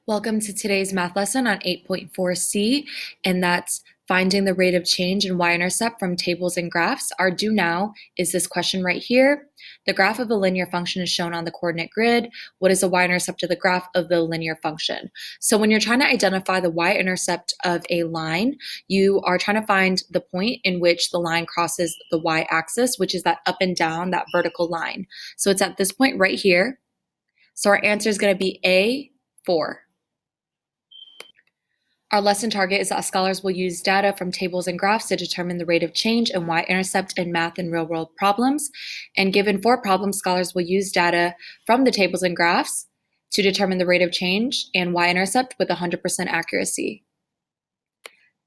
Welcome to today's math lesson on 8.4c, and that's finding the rate of change in y-intercept from tables and graphs. Our do now is this question right here. The graph of a linear function is shown on the coordinate grid. What is the y-intercept of the graph of the linear function? So when you're trying to identify the y-intercept of a line, you are trying to find the point in which the line crosses the y-axis, which is that up and down, that vertical line. So it's at this point right here. So our answer is going to be A, 4. Our lesson target is that scholars will use data from tables and graphs to determine the rate of change in y-intercept in math and real-world problems. And given 4 problems, scholars will use data from the tables and graphs to determine the rate of change in y-intercept with 100% accuracy.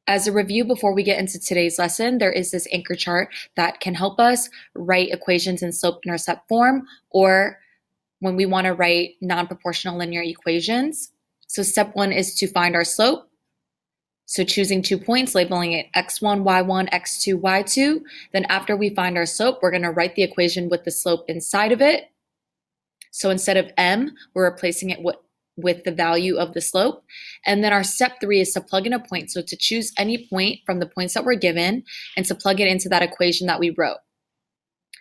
As a review before we get into today's lesson, there is this anchor chart that can help us write equations in slope-intercept form, or when we want to write non-proportional linear equations. So step 1 is to find our slope. So choosing 2 points, labeling it x1, y1, x2, y2. Then after we find our slope, we're going to write the equation with the slope inside of it. So instead of m, we're replacing it with the value of the slope. And then our step 3 is to plug in a point. So to choose any point from the points that were given and to plug it into that equation that we wrote.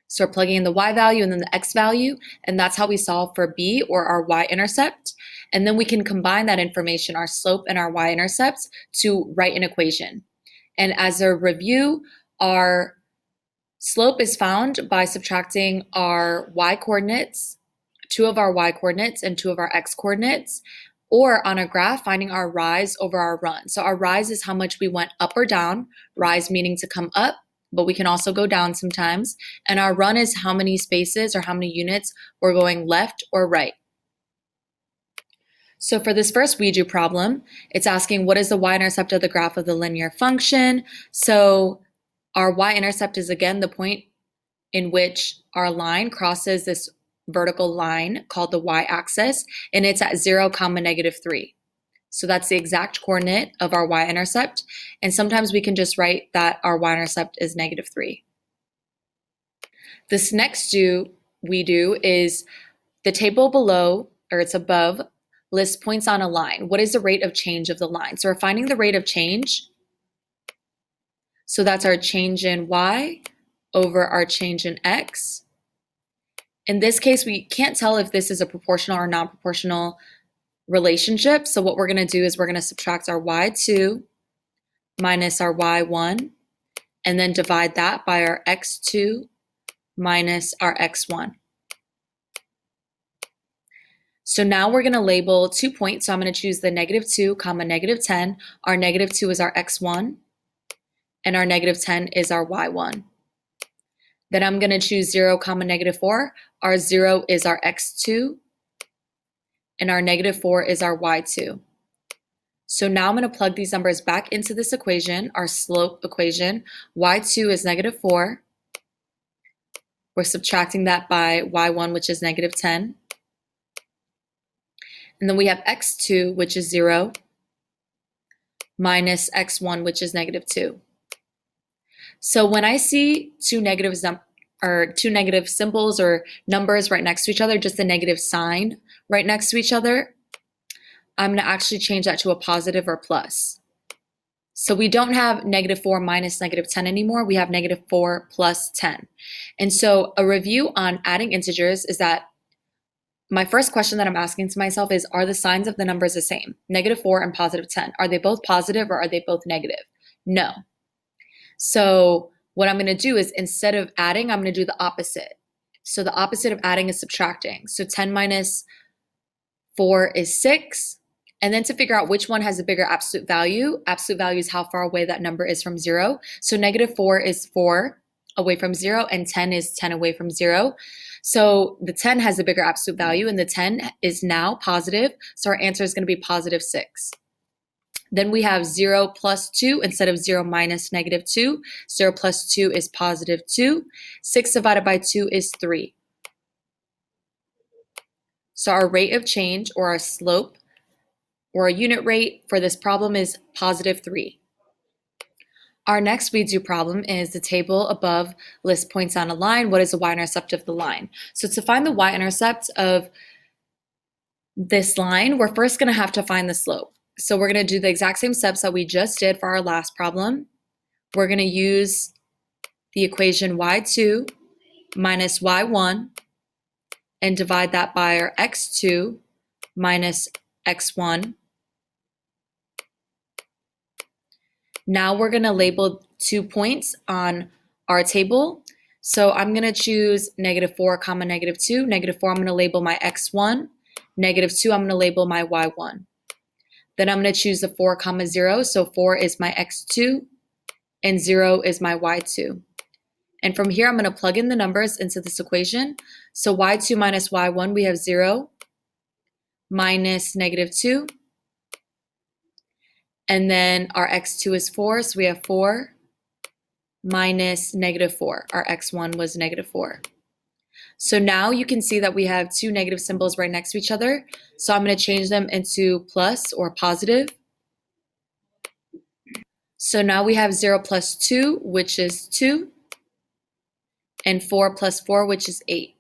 So we're plugging in the y value and then the x value, and that's how we solve for b, or our y-intercept. And then we can combine that information, our slope and our y-intercepts, to write an equation. And as a review, our slope is found by subtracting our y-coordinates, 2 of our y-coordinates and 2 of our x-coordinates, or on a graph, finding our rise over our run. So our rise is how much we went up or down, rise meaning to come up, but we can also go down sometimes. And our run is how many spaces or how many units we're going left or right. So for this first WeDo problem, it's asking what is the y-intercept of the graph of the linear function. So our y-intercept is again the point in which our line crosses this vertical line called the y-axis, and it's at 0, -3. So that's the exact coordinate of our y-intercept. And sometimes we can just write that our y-intercept is -3. This next we do is the table below, or it's above, lists points on a line. What is the rate of change of the line? So we're finding the rate of change. So that's our change in y over our change in x. In this case, we can't tell if this is a proportional or non-proportional relationship. So what we're going to do is we're going to subtract our y2 minus our y1, and then divide that by our x2 minus our x1. So now we're going to label 2 points. So I'm going to choose the -2, -10. Our -2 is our x1, and our -10 is our y1. Then I'm going to choose 0, -4. Our 0 is our x2, and our -4 is our y2. So now I'm going to plug these numbers back into this equation, our slope equation. Y2 is -4. We're subtracting that by y1, which is -10. And then we have x2, which is 0, minus x1, which is -2. So when I see two negative symbols or numbers right next to each other, just a negative sign right next to each other, I'm going to actually change that to a positive or plus. So we don't have -4 minus -10 anymore. We have -4 plus 10. And so a review on adding integers is that my first question that I'm asking to myself is, are the signs of the numbers the same? -4 and +10. Are they both positive or are they both negative? No. So what I'm going to do is, instead of adding, I'm going to do the opposite. So the opposite of adding is subtracting. So 10 minus 4 is 6. And then to figure out which one has a bigger absolute value is how far away that number is from 0. So -4 is 4 away from 0, and 10 is 10 away from 0. So the 10 has a bigger absolute value, and the 10 is now positive. So our answer is going to be +6. Then we have 0 plus 2 instead of 0 minus -2. 0 plus 2 is +2. 6 divided by 2 is 3. So our rate of change, or our slope, or a unit rate for this problem is +3. Our next WeDo problem is the table above lists points on a line. What is the y-intercept of the line? So to find the y-intercept of this line, we're first going to have to find the slope. So we're going to do the exact same steps that we just did for our last problem. We're going to use the equation y2 minus y1 and divide that by our x2 minus x1. Now we're going to label 2 points on our table. So I'm going to choose -4, -2. -4, I'm going to label my x1. -2, I'm going to label my y1. Then I'm going to choose the 4, 0. So 4 is my x2 and 0 is my y2. And from here, I'm going to plug in the numbers into this equation. So y2 minus y1, we have 0 minus -2. And then our x2 is 4, so we have 4 minus -4. Our x1 was -4. So now you can see that we have two negative symbols right next to each other. So I'm going to change them into plus or positive. So now we have 0 plus 2, which is 2, and 4 plus 4, which is 8.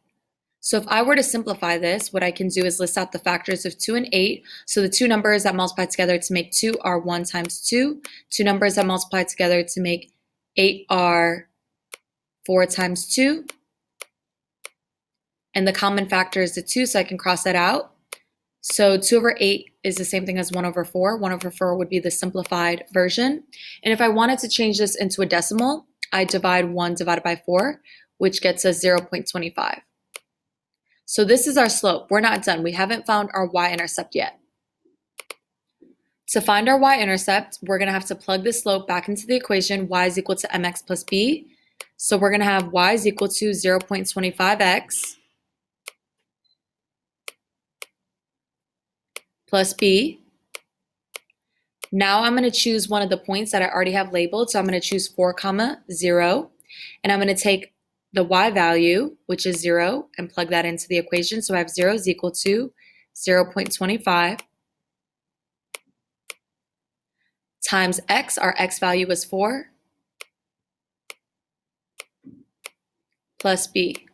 So if I were to simplify this, what I can do is list out the factors of 2 and 8. So the two numbers that multiply together to make 2 are 1 times 2. Two numbers that multiply together to make 8 are 4 times 2. And the common factor is the 2, so I can cross that out. So 2 over 8 is the same thing as 1 over 4. 1 over 4 would be the simplified version. And if I wanted to change this into a decimal, I divide 1 divided by 4, which gets us 0.25. So this is our slope. We're not done. We haven't found our y-intercept yet. To find our y-intercept, we're going to have to plug the slope back into the equation y is equal to mx plus b. So we're going to have y is equal to 0.25x plus b. Now I'm going to choose one of the points that I already have labeled. So I'm going to choose 4, 0, and I'm going to take the y value, which is 0, and plug that into the equation. So I have 0 is equal to 0.25 times x. Our x value was 4, plus b.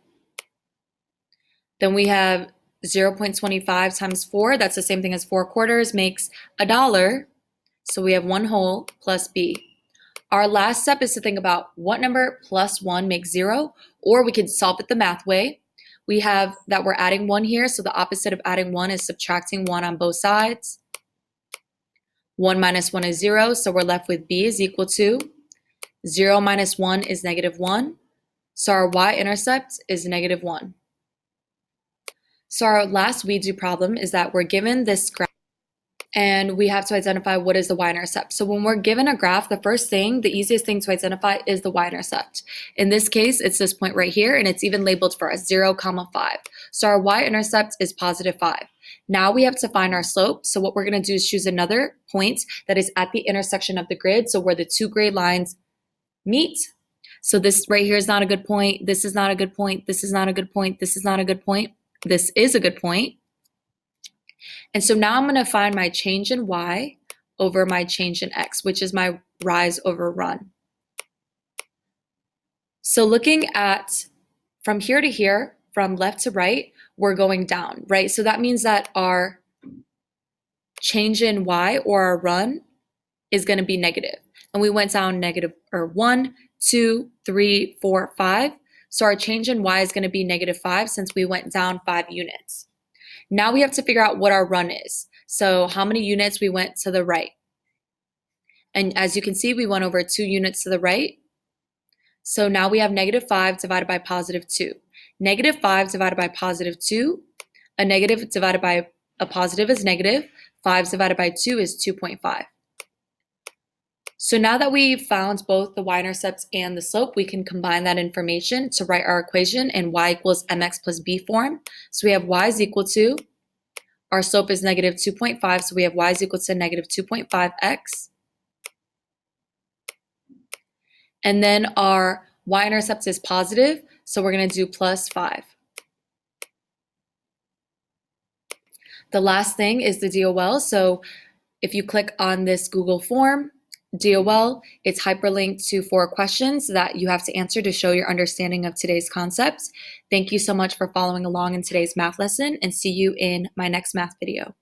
Then we have 0.25 times 4. That's the same thing as 4 quarters, makes $1. So we have 1 whole plus b. Our last step is to think about what number plus 1 makes 0, or we could solve it the math way. We have that we're adding 1 here, so the opposite of adding 1 is subtracting 1 on both sides. 1 minus 1 is 0, so we're left with b is equal to 0 minus 1 is -1. So our y-intercept is -1. So our last we do problem is that we're given this graph and we have to identify what is the y-intercept. So when we're given a graph, the first thing, the easiest thing to identify is the y-intercept. In this case, it's this point right here, and it's even labeled for us 0, 5. So our y-intercept is +5. Now we have to find our slope. So what we're going to do is choose another point that is at the intersection of the grid, so where the two gray lines meet. So this right here is not a good point. This is not a good point. This is not a good point. This is not a good point. This is a good point. And so now I'm going to find my change in y over my change in x, which is my rise over run. So looking at from here to here, from left to right, we're going down, right? So that means that our change in y or our run is going to be negative. And we went down -1, 2, 3, 4, 5. So our change in y is going to be -5 since we went down 5 units. Now we have to figure out what our run is. So how many units we went to the right. And as you can see, we went over 2 units to the right. So now we have -5 divided by +2. -5 divided by +2, a negative divided by a positive is negative. 5 divided by 2 is 2.5. So now that we've found both the y-intercept and the slope, we can combine that information to write our equation in y equals mx plus b form. So we have y is equal to, our slope is -2.5, so we have y is equal to -2.5x. And then our y-intercept is positive, so we're going to do +5. The last thing is the DOL. So if you click on this Google form, DOL. It's hyperlinked to 4 questions that you have to answer to show your understanding of today's concepts. Thank you so much for following along in today's math lesson, and see you in my next math video.